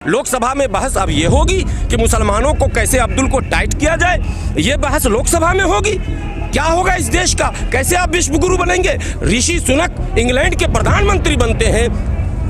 लोकसभा में बहस अब ये होगी कि मुसलमानों को कैसे अब्दुल को टाइट किया जाए। ये बहस लोकसभा में होगी। क्या होगा इस देश का, कैसे आप विश्व गुरु बनेंगे। ऋषि सुनक इंग्लैंड के प्रधानमंत्री बनते हैं।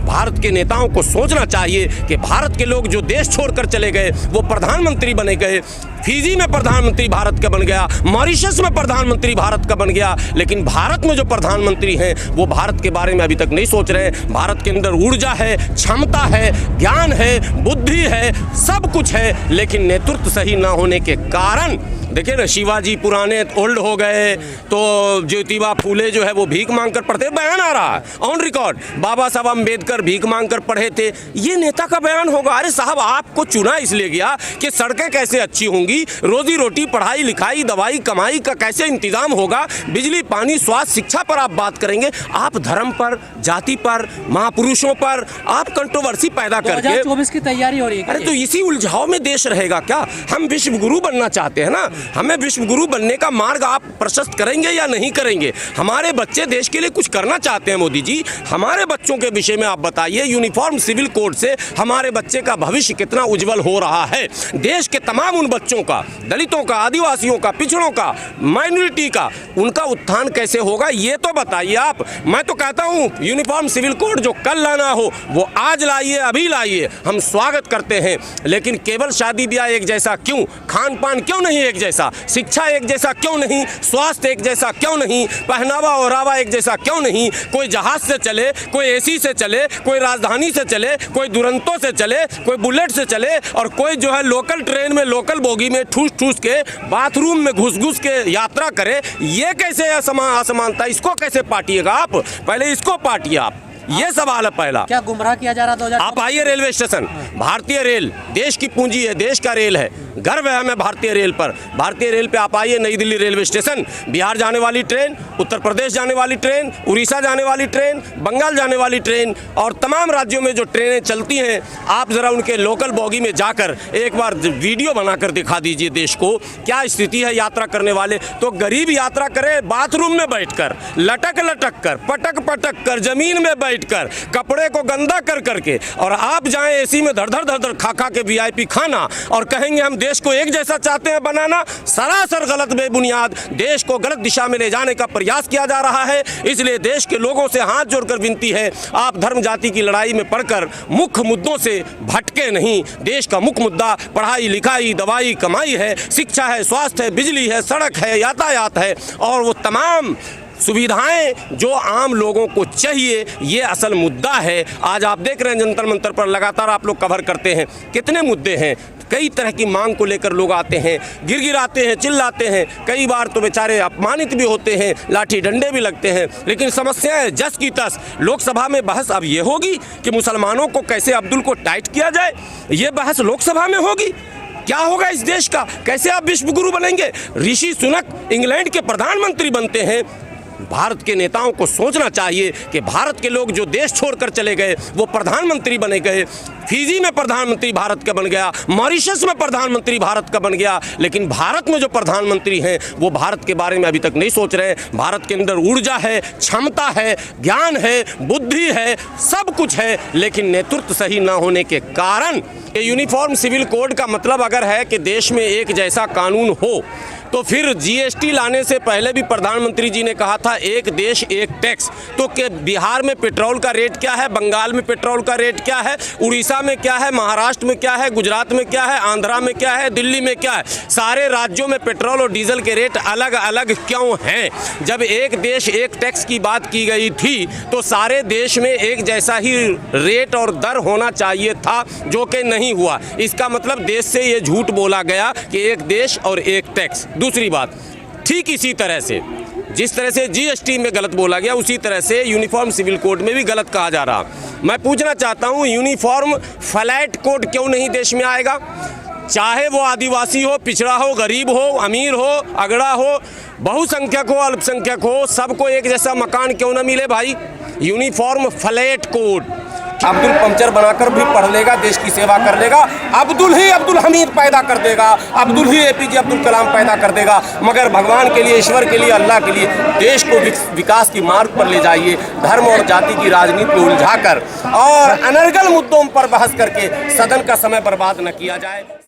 भारत के नेताओं को सोचना चाहिए कि भारत के लोग जो देश छोड़कर चले गए वो प्रधानमंत्री बने गए। फिजी में प्रधानमंत्री भारत का बन गया, मॉरिशस में प्रधानमंत्री भारत का बन गया, लेकिन भारत में जो प्रधानमंत्री हैं वो भारत के बारे में अभी तक नहीं सोच रहे हैं। भारत के अंदर ऊर्जा है, क्षमता है, ज्ञान है, बुद्धि है, सब कुछ है, लेकिन नेतृत्व सही ना होने के कारण देखिए ना, शिवाजी पुराने ओल्ड हो गए तो ज्योतिबा फूले जो है वो भीख मांगकर पढ़ते। बयान आ रहा है ऑन रिकॉर्ड, बाबा साहब अम्बेडकर भीख मांगकर पढ़े थे। ये नेता का बयान होगा। अरे साहब, आपको चुना इसलिए गया कि सड़कें कैसे अच्छी होंगी, रोजी रोटी, पढ़ाई लिखाई, दवाई कमाई का कैसे इंतजाम होगा, बिजली पानी स्वास्थ्य शिक्षा पर आप बात करेंगे। आप धर्म पर, जाति पर, महापुरुषों पर आप कंट्रोवर्सी पैदा करके 2024 की तैयारी हो रही है। अरे तो इसी उलझाव में देश रहेगा क्या। हम विश्व गुरु बनना चाहते हैं ना, हमें विश्व गुरु बनने का मार्ग आप प्रशस्त करेंगे या नहीं करेंगे। हमारे बच्चे देश के लिए कुछ करना चाहते हैं। मोदी जी, हमारे बच्चों के विषय में आप बताइए। यूनिफॉर्म सिविल कोड से हमारे बच्चे का भविष्य कितना उज्जवल हो रहा है। देश के तमाम उन बच्चों का, दलितों का, आदिवासियों का, पिछड़ों का, माइनॉरिटी का, उनका उत्थान कैसे होगा ये तो बताइए आप। मैं तो कहता हूँ यूनिफॉर्म सिविल कोड जो कल लाना हो वो आज लाइए, अभी लाइए, हम स्वागत करते हैं। लेकिन केवल शादी ब्याह एक जैसा क्यों, खान पान क्यों नहीं एक जैसा, शिक्षा एक जैसा क्यों नहीं, स्वास्थ्य एक जैसा क्यों नहीं, पहनावा ओढ़ावा एक जैसा क्यों नहीं। कोई जहाज से चले, कोई एसी से चले, कोई राजधानी से चले, कोई दुरंतो से चले, कोई बुलेट से चले, और कोई जो है लोकल ट्रेन में, लोकल बोगी में ठूस ठूस के, बाथरूम में घुस घुस के यात्रा करे। ये कैसे असमानता, इसको कैसे पाटिएगा आप। पहले इसको पाटिए आप, ये सवाल है पहला। क्या गुमराह किया जा रहा है? आप आइए रेलवे स्टेशन, भारतीय रेल देश की पूंजी है, देश का रेल है, गर्व है हमें भारतीय रेल पर। भारतीय रेल पे आप आइए, नई दिल्ली रेलवे स्टेशन, बिहार जाने वाली ट्रेन, उत्तर प्रदेश जाने वाली ट्रेन, उड़ीसा जाने वाली ट्रेन, बंगाल जाने वाली ट्रेन, और तमाम राज्यों में जो ट्रेनें चलती हैं, आप ज़रा उनके लोकल बोगी में जाकर एक बार वीडियो बनाकर दिखा दीजिए देश को क्या स्थिति है यात्रा करने वाले। तो गरीब यात्रा करे बाथरूम में बैठकर, लटक लटक कर, पटक पटक कर, जमीन में बैठ कर, कपड़े को गंदा कर करके, और आप जाएं एसी में धड़ धड़ खा खा के वीआईपी खाना और कहेंगे हम देश को एक जैसा चाहते हैं बनाना। सरासर गलत, बेबुनियाद, देश को गलत दिशा में ले जाने का प्रयास किया जा रहा है। इसलिए देश के लोगों से हाथ जोड़कर विनती है, आप धर्म जाति की लड़ाई में पड़कर मुख्य मुद्दों से भटके नहीं। देश का मुख्य मुद्दा पढ़ाई लिखाई, दवाई कमाई है, शिक्षा है, स्वास्थ्य है, बिजली है, सड़क है, यातायात है, और वो तमाम सुविधाएं जो आम लोगों को चाहिए, ये असल मुद्दा है। आज आप देख रहे हैं जंतर मंतर पर लगातार आप लोग कवर करते हैं, कितने मुद्दे हैं। कई तरह की मांग को लेकर लोग आते हैं, गिरगिराते हैं, चिल्लाते हैं, कई बार तो बेचारे अपमानित भी होते हैं, लाठी डंडे भी लगते हैं, लेकिन समस्याएं जस की तस। लोकसभा में बहस अब ये होगी कि मुसलमानों को कैसे अब्दुल को टाइट किया जाए। ये बहस लोकसभा में होगी। क्या होगा इस देश का, कैसे आप विश्व गुरु बनेंगे। ऋषि सुनक इंग्लैंड के प्रधानमंत्री बनते हैं। भारत के नेताओं को सोचना चाहिए कि भारत के लोग जो देश छोड़कर चले गए वो प्रधानमंत्री बने गए। फिजी में प्रधानमंत्री भारत का बन गया, मॉरिशस में प्रधानमंत्री भारत का बन गया, लेकिन भारत में जो प्रधानमंत्री हैं वो भारत के बारे में अभी तक नहीं सोच रहे हैं। भारत के अंदर ऊर्जा है, क्षमता है, ज्ञान है, बुद्धि है, सब कुछ है, लेकिन नेतृत्व सही ना होने के कारण। ये यूनिफॉर्म सिविल कोड का मतलब अगर है कि देश में एक जैसा कानून हो, तो फिर जीएसटी लाने से पहले भी प्रधानमंत्री जी ने कहा था एक देश एक टैक्स। तो कि बिहार में पेट्रोल का रेट क्या है, बंगाल में पेट्रोल का रेट क्या है, उड़ीसा में क्या है, महाराष्ट्र में क्या है, गुजरात में क्या है, आंध्रा में क्या है, दिल्ली में क्या है, सारे राज्यों में पेट्रोल और डीजल के रेट अलग अलग क्यों हैं। जब एक देश एक टैक्स की बात की गई थी तो सारे देश में एक जैसा ही रेट और दर होना चाहिए था, जो कि नहीं हुआ। इसका मतलब देश से ये झूठ बोला गया कि एक देश और एक टैक्स। दूसरी बात, ठीक इसी तरह से जिस तरह से जीएसटी में गलत बोला गया, उसी तरह से यूनिफॉर्म सिविल कोड में भी गलत कहा जा रहा। मैं पूछना चाहता हूं, यूनिफॉर्म फ्लैट कोड क्यों नहीं देश में आएगा। चाहे वो आदिवासी हो, पिछड़ा हो, गरीब हो, अमीर हो, अगड़ा हो, बहुसंख्यक हो, अल्पसंख्यक हो, सबको एक जैसा मकान क्यों ना मिले भाई। Uniform flat code Abdul puncture बनाकर भी पढ़ लेगा, देश की सेवा कर लेगा। अब्दुल ही अब्दुल हमीद पैदा कर देगा, अब्दुल ही एपीजे अब्दुल कलाम पैदा कर देगा। मगर भगवान के लिए, ईश्वर के लिए, अल्लाह के लिए देश को विकास की मार्ग पर ले जाइए। धर्म और जाति की राजनीति में उलझाकर और अनर्गल मुद्दों पर बहस करके सदन का समय बर्बाद न किया जाए।